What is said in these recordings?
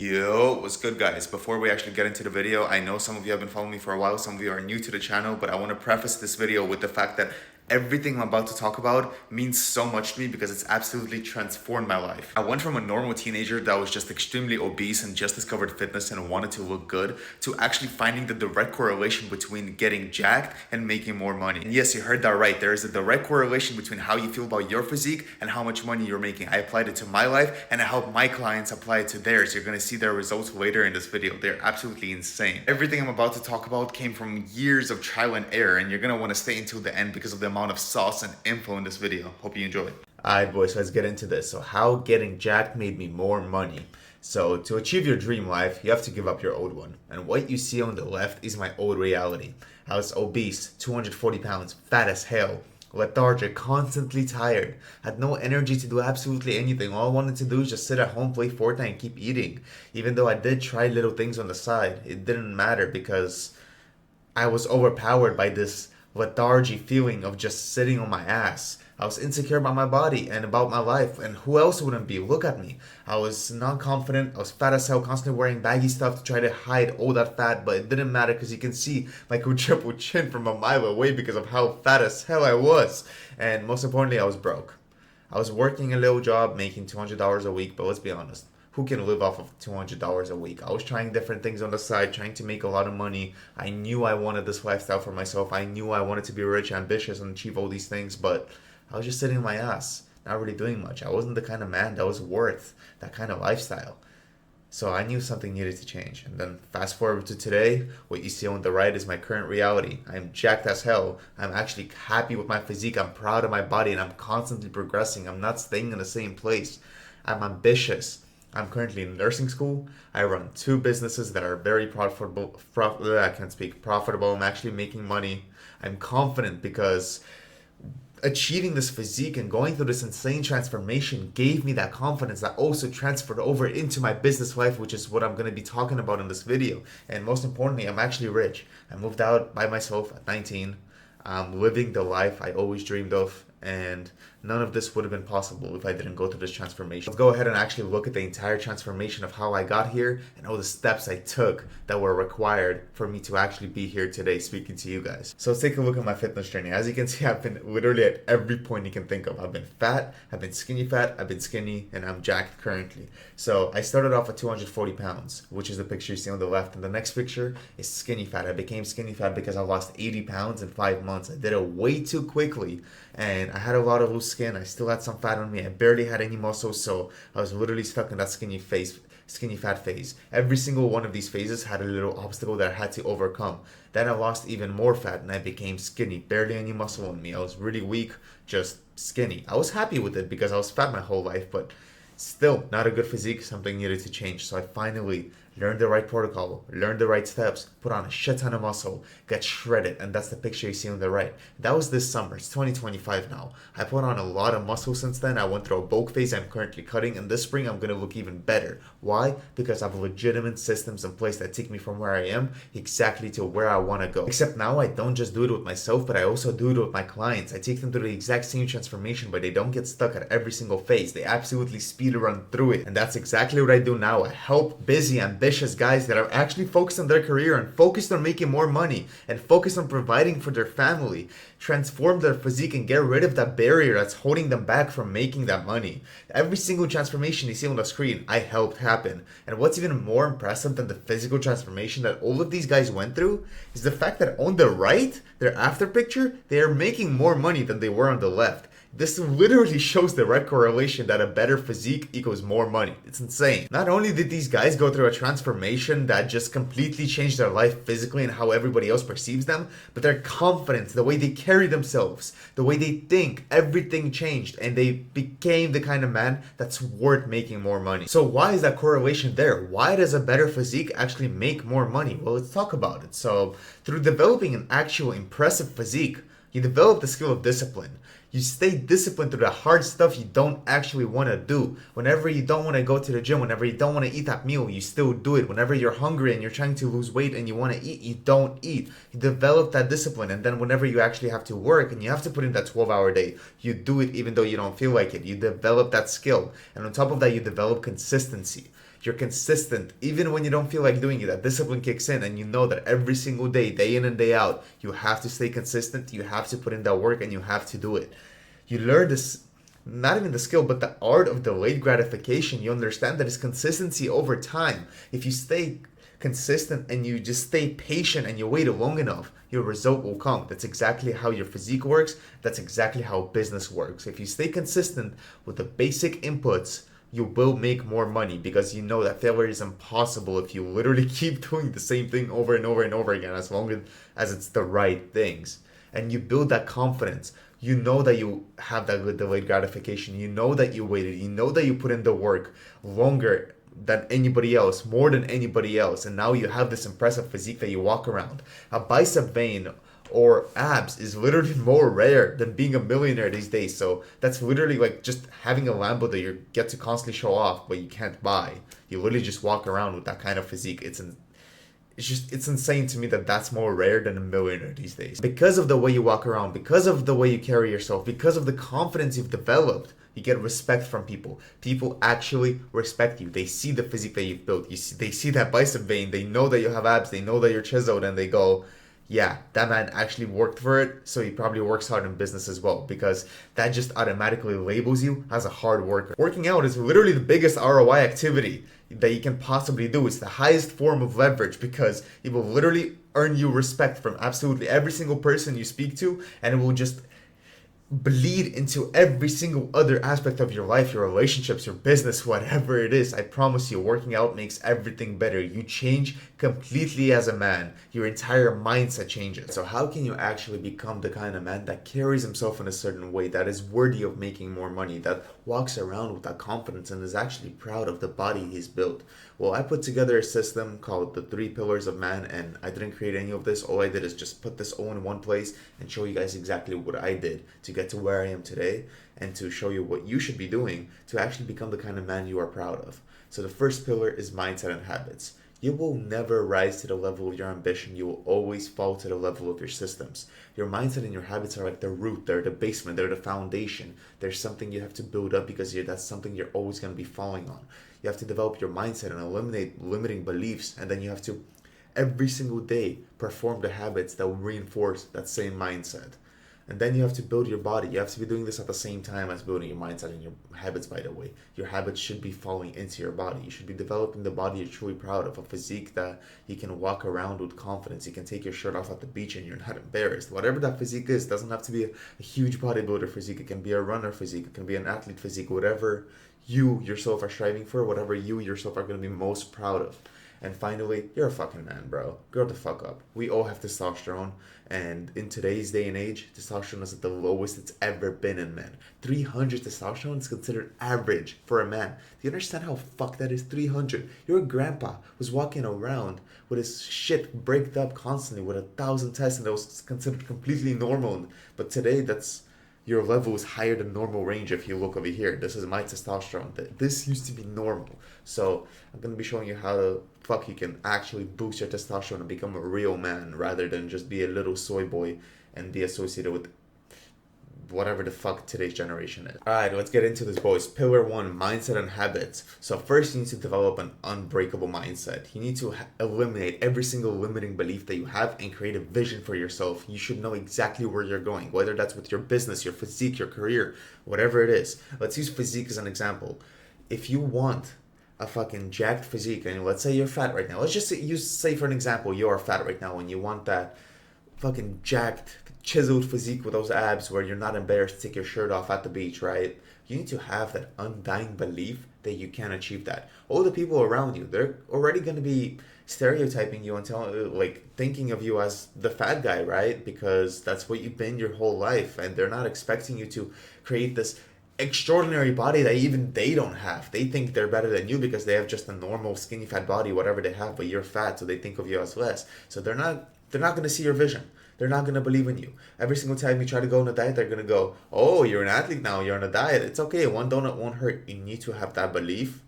Yo, what's good guys? Before we actually get into the video, I know some of you have been following me for a while, some of you are new to the channel, but I want to preface this video with the fact that everything I'm about to talk about means so much to me because it's absolutely transformed my life. I went from a normal teenager that was just extremely obese and just discovered fitness and wanted to look good to actually finding the direct correlation between getting jacked and making more money. And yes, you heard that right. There is a direct correlation between how you feel about your physique and how much money you're making. I applied it to my life and I helped my clients apply it to theirs. You're gonna see their results later in this video. They're absolutely insane. Everything I'm about to talk about came from years of trial and error, and you're gonna wanna stay until the end because of the amount of sauce and info in this video. Hope you enjoy. Alright boys, let's get into this. So how getting jacked made me more money. So to achieve your dream life, you have to give up your old one. And what you see on the left is my old reality. I was obese, 240 pounds, fat as hell, lethargic, constantly tired, had no energy to do absolutely anything. All I wanted to do is just sit at home, play Fortnite, and keep eating. Even though I did try little things on the side, it didn't matter because I was overpowered by this lethargy feeling of just sitting on my ass. I was insecure about my body and about my life, and who else wouldn't be? Look at me. I was not confident, I was fat as hell, constantly wearing baggy stuff to try to hide all that fat, but it didn't matter because you can see my quadruple chin from a mile away because of how fat as hell I was. And most importantly, I was broke. I was working a little job, making $200 a week, but let's be honest. Who can live off of $200 a week? I was trying different things on the side, trying to make a lot of money. I knew I wanted this lifestyle for myself. I knew I wanted to be rich, ambitious, and achieve all these things, but I was just sitting on my ass, not really doing much. I wasn't the kind of man that was worth that kind of lifestyle. So I knew something needed to change. And then fast forward to today, what you see on the right is my current reality. I'm jacked as hell. I'm actually happy with my physique. I'm proud of my body and I'm constantly progressing. I'm not staying in the same place. I'm ambitious. I'm currently in nursing school. I run two businesses that are very profitable. I can't speak. Profitable. I'm actually making money. I'm confident because achieving this physique and going through this insane transformation gave me that confidence that also transferred over into my business life, which is what I'm going to be talking about in this video. And most importantly, I'm actually rich. I moved out by myself at 19. I'm living the life I always dreamed of, and none of this would have been possible if I didn't go through this transformation. Let's go ahead and actually look at the entire transformation of how I got here and all the steps I took that were required for me to actually be here today speaking to you guys. So let's take a look at my fitness journey. As you can see, I've been literally at every point you can think of. I've been fat, I've been skinny fat, I've been skinny, and I'm jacked currently. So I started off at 240 pounds, which is the picture you see on the left. And the next picture is skinny fat. I became skinny fat because I lost 80 pounds in 5 months. I did it way too quickly, and I had a lot of loose skin. I still had some fat on me. I barely had any muscle, so I was literally stuck in that skinny fat phase. Every single one of these phases had a little obstacle that I had to overcome. Then I lost even more fat and I became skinny. Barely any muscle on me. I was really weak, just skinny. I was happy with it because I was fat my whole life, but still not a good physique. Something needed to change. So I finally learned the right protocol, learned the right steps, put on a shit ton of muscle, get shredded, and that's the picture you see on the right. That was this summer. It's 2025 now. I put on a lot of muscle since then. I went through a bulk phase I'm currently cutting, and this spring I'm gonna look even better. Why? Because I have legitimate systems in place that take me from where I am exactly to where I wanna go. Except now I don't just do it with myself, but I also do it with my clients. I take them through the exact same transformation, but they don't get stuck at every single phase. They absolutely speed run through it. And that's exactly what I do now. I help busy, ambitious guys that are actually focused on their career and focused on making more money and focused on providing for their family, transform their physique and get rid of that barrier that's holding them back from making that money. Every single transformation you see on the screen, I helped happen. And what's even more impressive than the physical transformation that all of these guys went through is the fact that on the right, their after picture, they are making more money than they were on the left. This literally shows the right correlation that a better physique equals more money. It's insane. Not only did these guys go through a transformation that just completely changed their life physically and how everybody else perceives them, but their confidence, the way they carry themselves, the way they think, everything changed and they became the kind of man that's worth making more money. So why is that correlation there? Why does a better physique actually make more money? Well, let's talk about it. So through developing an actual impressive physique, you develop the skill of discipline. You stay disciplined through the hard stuff you don't actually want to do. Whenever you don't want to go to the gym, whenever you don't want to eat that meal, you still do it. Whenever you're hungry and you're trying to lose weight and you want to eat, you don't eat. You develop that discipline, and then whenever you actually have to work and you have to put in that 12-hour day, you do it even though you don't feel like it. You develop that skill. And on top of that, you develop consistency. You're consistent. Even when you don't feel like doing it, that discipline kicks in and you know that every single day in and day out, you have to stay consistent, you have to put in that work, and you have to do it. You learn this, not even the skill, but the art of delayed gratification. You understand that it's consistency over time. If you stay consistent and you just stay patient and you wait long enough, your result will come. That's exactly how your physique works. That's exactly how business works. If you stay consistent with the basic inputs, you will make more money, because you know that failure is impossible if you literally keep doing the same thing over and over and over again, as long as it's the right things. And you build that confidence. You know that you have that good delayed gratification. You know that you waited. You know that you put in the work longer than anybody else, more than anybody else. And now you have this impressive physique that you walk around. A bicep vein or abs is literally more rare than being a millionaire these days. So that's literally like just having a Lambo that you get to constantly show off, but you can't buy. You literally just walk around with that kind of physique. It's insane to me that that's more rare than a millionaire these days. Because of the way you walk around, because of the way you carry yourself, because of the confidence you've developed, you get respect from people. People actually respect you. They see the physique that you've built. They see that bicep vein. They know that you have abs. They know that you're chiseled, and they go, yeah, that man actually worked for it, so he probably works hard in business as well, because that just automatically labels you as a hard worker. Working out is literally the biggest ROI activity that you can possibly do. It's the highest form of leverage, because it will literally earn you respect from absolutely every single person you speak to, and it will just bleed into every single other aspect of your life, your relationships, your business, whatever it is. I promise you, working out makes everything better. You change completely as a man. Your entire mindset changes. So how can you actually become the kind of man that carries himself in a certain way, that is worthy of making more money, that walks around with that confidence and is actually proud of the body he's built? Well, I put together a system called the 3 pillars of man, and I didn't create any of this. All I did is just put this all in one place and show you guys exactly what I did to get to where I am today, and to show you what you should be doing to actually become the kind of man you are proud of. So the first pillar is mindset and habits. You will never rise to the level of your ambition. You will always fall to the level of your systems. Your mindset and your habits are like the root, they're the basement, they're the foundation. There's something you have to build up, because that's something you're always going to be falling on. You have to develop your mindset and eliminate limiting beliefs, and then you have to every single day perform the habits that will reinforce that same mindset. And then you have to build your body. You have to be doing this at the same time as building your mindset and your habits, by the way. Your habits should be falling into your body. You should be developing the body you're truly proud of, a physique that you can walk around with confidence. You can take your shirt off at the beach and you're not embarrassed. Whatever that physique is, doesn't have to be a huge bodybuilder physique. It can be a runner physique. It can be an athlete physique. Whatever you yourself are striving for, whatever you yourself are going to be most proud of. And finally, you're a fucking man, bro. Grow the fuck up. We all have testosterone, and in today's day and age, testosterone is at the lowest it's ever been in men. 300 testosterone is considered average for a man. Do you understand how fucked that is? 300. Your grandpa was walking around with his shit braked up constantly with 1,000 tests, and that was considered completely normal. But today, your level is higher than normal range. If you look over here, this is my testosterone. This used to be normal. So I'm going to be showing you how the fuck you can actually boost your testosterone and become a real man, rather than just be a little soy boy and be associated with whatever the fuck today's generation is. Alright, let's get into this, boys. Pillar 1, mindset and habits. So first, you need to develop an unbreakable mindset. You need to eliminate every single limiting belief that you have and create a vision for yourself. You should know exactly where you're going, whether that's with your business, your physique, your career, whatever it is. Let's use physique as an example. If you want a fucking jacked physique, and let's say you're fat right now. Let's just say for an example, you're fat right now and you want that fucking jacked, chiseled physique with those abs where you're not embarrassed to take your shirt off at the beach, right? You need to have that undying belief that you can achieve that. All the people around you, they're already going to be stereotyping you and thinking of you as the fat guy, right? Because that's what you've been your whole life, and they're not expecting you to create this extraordinary body that even they don't have. They think they're better than you because they have just a normal skinny fat body, whatever they have, but you're fat, so they think of you as less. So they're not going to see your vision. They're not going to believe in you. Every single time you try to go on a diet, they're going to go, oh, you're an athlete now, you're on a diet. It's okay, one donut won't hurt. You need to have that belief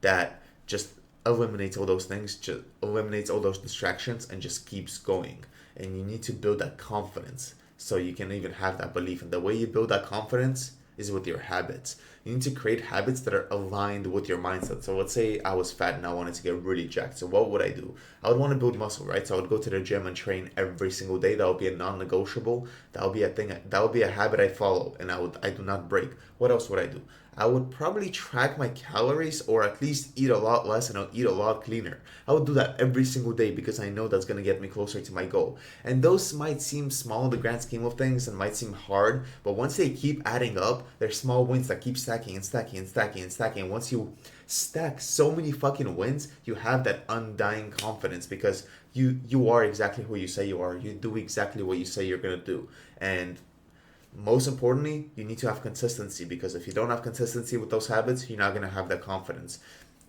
that just eliminates all those things, just eliminates all those distractions, and just keeps going. And you need to build that confidence so you can even have that belief. And the way you build that confidence is with your habits. You need to create habits that are aligned with your mindset. So let's say I was fat and I wanted to get really jacked. So what would I do? I would want to build muscle, right? So I would go to the gym and train every single day. That would be a non-negotiable. That would be a thing. That would be a habit I follow, and I do not break. What else would I do? I would probably track my calories, or at least eat a lot less, and I'll eat a lot cleaner. I would do that every single day because I know that's going to get me closer to my goal. And those might seem small in the grand scheme of things and might seem hard, but once they keep adding up, they're small wins that keep stacking and stacking and stacking and stacking. And once you stack so many fucking wins, you have that undying confidence because you are exactly who you say you are. You do exactly what you say you're going to do. And most importantly, you need to have consistency, because if you don't have consistency with those habits, you're not going to have that confidence.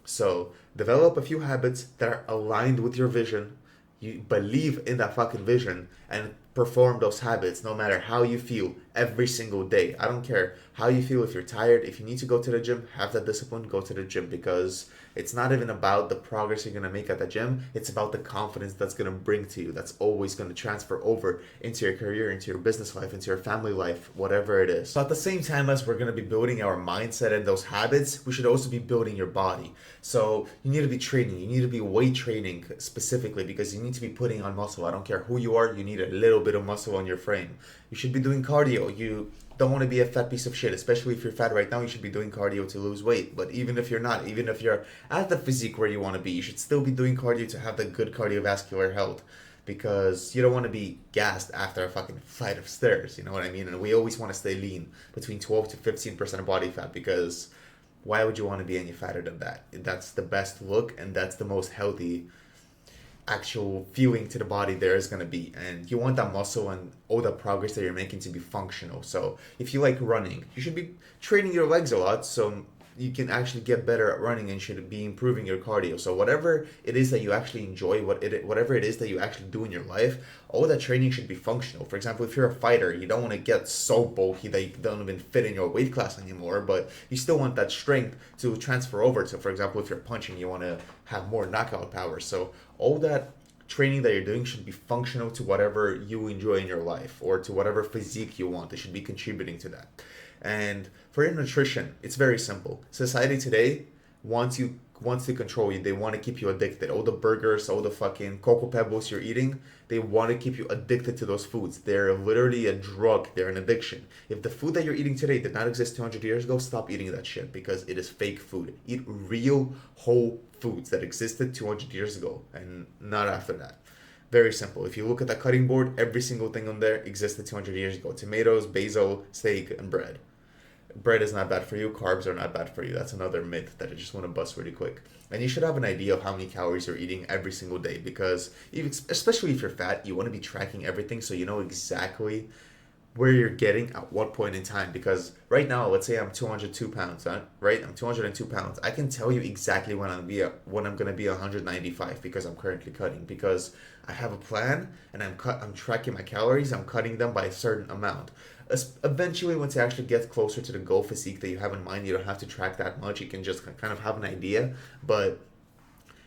So develop a few habits that are aligned with your vision. You believe in that fucking vision and perform those habits no matter how you feel every single day. I don't care how you feel. If you're tired, if you need to go to the gym, have that discipline, go to the gym, because it's not even about the progress you're going to make at the gym. It's about the confidence that's going to bring to you. That's always going to transfer over into your career, into your business life, into your family life, whatever it is. So at the same time as we're going to be building our mindset and those habits, we should also be building your body. So you need to be training. You need to be weight training specifically, because you need to be putting on muscle. I don't care who you are. You need a little bit of muscle on your frame. You should be doing cardio. You don't want to be a fat piece of shit, especially if you're fat right now. You should be doing cardio to lose weight. But even if you're not, even if you're at the physique where you want to be, you should still be doing cardio to have the good cardiovascular health, because you don't want to be gassed after a fucking flight of stairs. You know what I mean? And we always want to stay lean, between 12 to 15% of body fat, because why would you want to be any fatter than that? That's the best look, and that's the most healthy actual feeling to the body there is going to be. And you want that muscle and all the progress that you're making to be functional. So if you like running, you should be training your legs a lot so you can actually get better at running, and should be improving your cardio. So whatever it is that you actually enjoy, whatever it is that you actually do in your life, all that training should be functional. For example, if you're a fighter, you don't want to get so bulky that you don't even fit in your weight class anymore, but you still want that strength to transfer over to, for example, if you're punching, you want to have more knockout power. So all that training that you're doing should be functional to whatever you enjoy in your life, or to whatever physique you want. It should be contributing to that. And for your nutrition, it's very simple. Society today wants to control you. They want to keep you addicted. All the burgers, all the fucking Cocoa Pebbles you're eating, they want to keep you addicted to those foods. They're literally a drug. They're an addiction. If the food that you're eating today did not exist 200 years ago, stop eating that shit, because it is fake food. Eat real, whole foods that existed 200 years ago, and not after that. Very simple. If you look at the cutting board, every single thing on there existed 200 years ago. Tomatoes, basil, steak, and bread. Bread is not bad for you. Carbs are not bad for you. That's another myth that I just want to bust really quick. And you should have an idea of how many calories you're eating every single day, because especially if you're fat, you want to be tracking everything so you know exactly where you're getting at what point in time. Because right now, let's say I'm 202 pounds, right? I'm 202 pounds. I can tell you exactly when I'm gonna be 195, because I'm currently cutting, because I have a plan and I'm tracking my calories. I'm cutting them by a certain amount. Eventually, once you actually get closer to the goal physique that you have in mind, you don't have to track that much. You can just kind of have an idea, but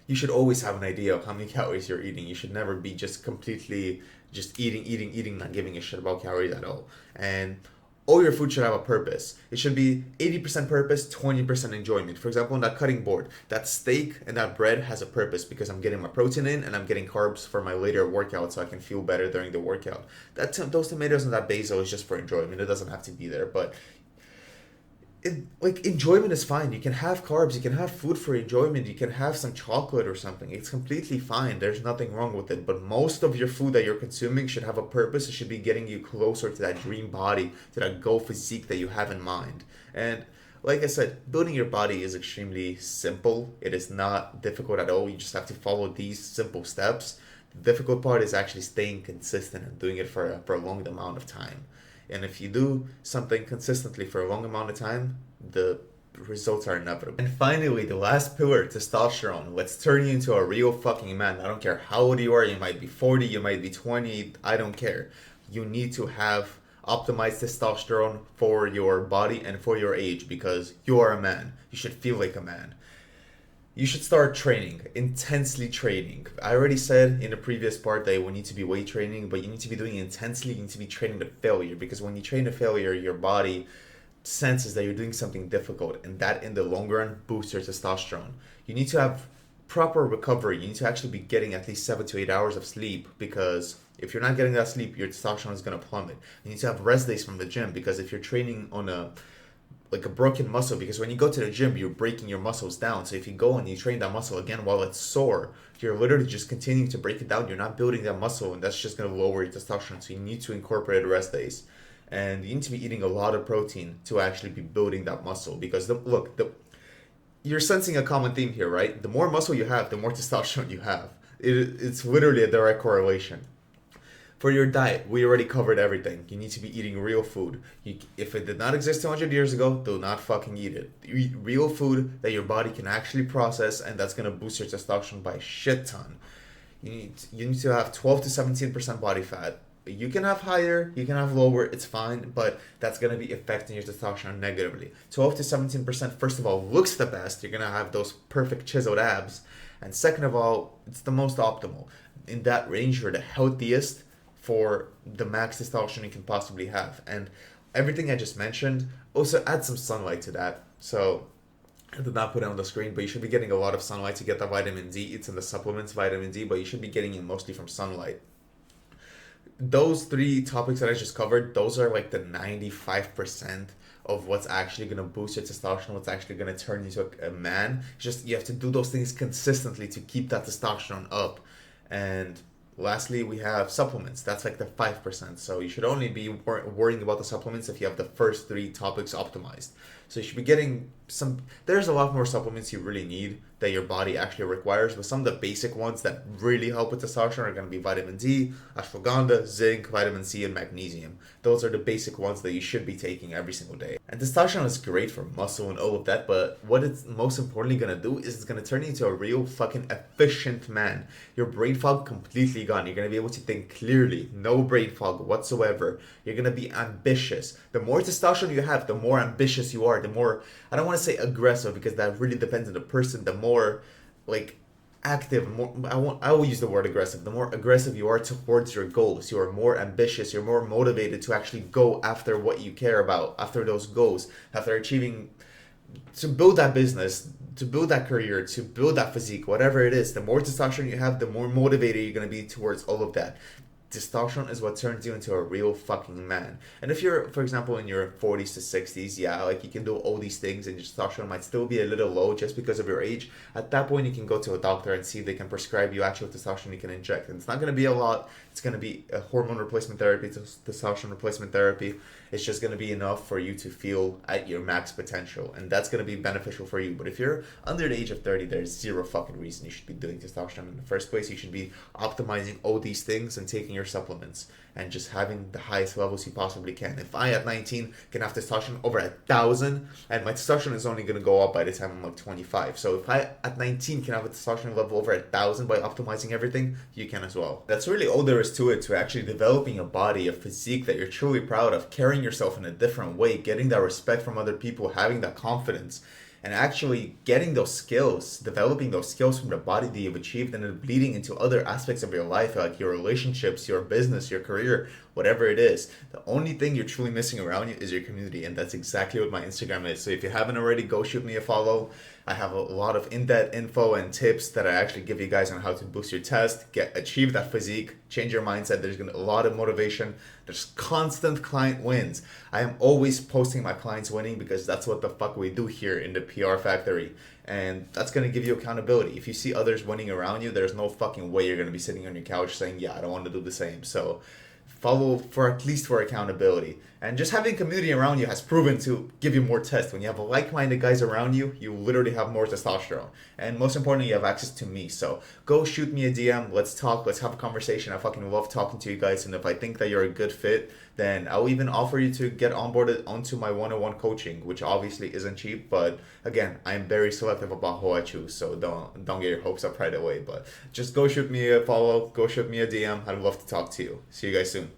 you should always have an idea of how many calories you're eating. You should never be just completely just eating, not giving a shit about calories at all. And all your food should have a purpose. It should be 80% purpose, 20% enjoyment. For example, on that cutting board, that steak and that bread has a purpose, because I'm getting my protein in and I'm getting carbs for my later workout so I can feel better during the workout. Those tomatoes and that basil is just for enjoyment. It doesn't have to be there, but enjoyment is fine. You can have carbs, you can have food for enjoyment, you can have some chocolate or something. It's completely fine. There's nothing wrong with it. But most of your food that you're consuming should have a purpose. It should be getting you closer to that dream body, to that goal physique that you have in mind. And like I said, building your body is extremely simple. It is not difficult at all. You just have to follow these simple steps. The difficult part is actually staying consistent and doing it for a prolonged amount of time. And if you do something consistently for a long amount of time, the results are inevitable. And finally, the last pillar, testosterone. Let's turn you into a real fucking man. I don't care how old you are. You might be 40, you might be 20. I don't care. You need to have optimized testosterone for your body and for your age, because you are a man. You should feel like a man. You should start training, intensely training. I already said in the previous part that we need to be weight training, but you need to be doing it intensely. You need to be training to failure, because when you train to failure, your body senses that you're doing something difficult, and that in the long run boosts your testosterone. You need to have proper recovery. You need to actually be getting at least 7 to 8 hours of sleep, because if you're not getting that sleep, your testosterone is going to plummet. You need to have rest days from the gym, because if you're training on a broken muscle, because when you go to the gym, you're breaking your muscles down. So if you go and you train that muscle again while it's sore, you're literally just continuing to break it down. You're not building that muscle, and that's just going to lower your testosterone. So you need to incorporate rest days, and you need to be eating a lot of protein to actually be building that muscle. Because you're sensing a common theme here, right? The more muscle you have, the more testosterone you have. It's literally a direct correlation. For your diet, we already covered everything. You need to be eating real food. If it did not exist 200 years ago, do not fucking eat it. Eat real food that your body can actually process, and that's going to boost your testosterone by a shit ton. You need to have 12 to 17% body fat. You can have higher, you can have lower, it's fine, but that's going to be affecting your testosterone negatively. 12 to 17%, first of all, looks the best. You're going to have those perfect chiseled abs. And second of all, it's the most optimal. In that range, you're the healthiest for the max testosterone you can possibly have. And everything I just mentioned, also add some sunlight to that. So I did not put it on the screen, but you should be getting a lot of sunlight to get the vitamin D. It's in the supplements, vitamin D, but you should be getting it mostly from sunlight. Those three topics that I just covered, those are like the 95% of what's actually going to boost your testosterone, what's actually going to turn you into a man. It's just you have to do those things consistently to keep that testosterone up. And lastly, we have supplements. That's like the 5%. So you should only be worrying about the supplements if you have the first three topics optimized. So you should be getting there's a lot more supplements you really need that your body actually requires, but some of the basic ones that really help with testosterone are going to be vitamin D, ashwagandha, zinc, vitamin C, and magnesium. Those are the basic ones that you should be taking every single day. And testosterone is great for muscle and all of that, but what it's most importantly going to do is it's going to turn you into a real fucking efficient man. Your brain fog completely gone. You're going to be able to think clearly. No brain fog whatsoever. You're going to be ambitious. The more testosterone you have, the more ambitious you are. The more, I don't want to say aggressive, because that really depends on the person. The more like active, I will use the word aggressive. The more aggressive you are towards your goals, you are more ambitious, you're more motivated to actually go after what you care about, after those goals, after achieving, to build that business, to build that career, to build that physique, whatever it is. The more testosterone you have, the more motivated you're going to be towards all of that. Testosterone is what turns you into a real fucking man. And if you're, for example, in your 40s to 60s, yeah, like you can do all these things and your testosterone might still be a little low just because of your age. At that point, you can go to a doctor and see if they can prescribe you actual testosterone you can inject. And it's not going to be a lot. It's going to be a hormone replacement therapy, testosterone replacement therapy. It's just going to be enough for you to feel at your max potential. And that's going to be beneficial for you. But if you're under the age of 30, there's zero fucking reason you should be doing testosterone in the first place. You should be optimizing all these things and taking your supplements and just having the highest levels you possibly can. If I at 19 can have testosterone over 1,000, and my testosterone is only going to go up by the time I'm like 25. So if I at 19 can have a testosterone level over 1,000 by optimizing everything, you can as well. That's really all there is to it, to actually developing a body, a physique that you're truly proud of, carrying yourself in a different way, getting that respect from other people, having that confidence, and actually getting those skills, developing those skills from the body that you've achieved, and then bleeding into other aspects of your life, like your relationships, your business, your career, whatever it is. The only thing you're truly missing around you is your community, and that's exactly what my Instagram is. So if you haven't already, go shoot me a follow. I have a lot of in-depth info and tips that I actually give you guys on how to boost your test, achieve that physique, change your mindset. There's gonna a lot of motivation. There's constant client wins. I am always posting my clients winning, because that's what the fuck we do here in the PR Factory. And that's going to give you accountability. If you see others winning around you, there's no fucking way you're going to be sitting on your couch saying, yeah, I don't want to do the same. So follow for at least for accountability. And just having community around you has proven to give you more tests. When you have like-minded guys around you, you literally have more testosterone. And most importantly, you have access to me. So go shoot me a DM. Let's talk. Let's have a conversation. I fucking love talking to you guys. And if I think that you're a good fit, then I'll even offer you to get onboarded onto my one-on-one coaching, which obviously isn't cheap. But again, I am very selective about who I choose. So don't get your hopes up right away. But just go shoot me a follow. Go shoot me a DM. I'd love to talk to you. See you guys soon.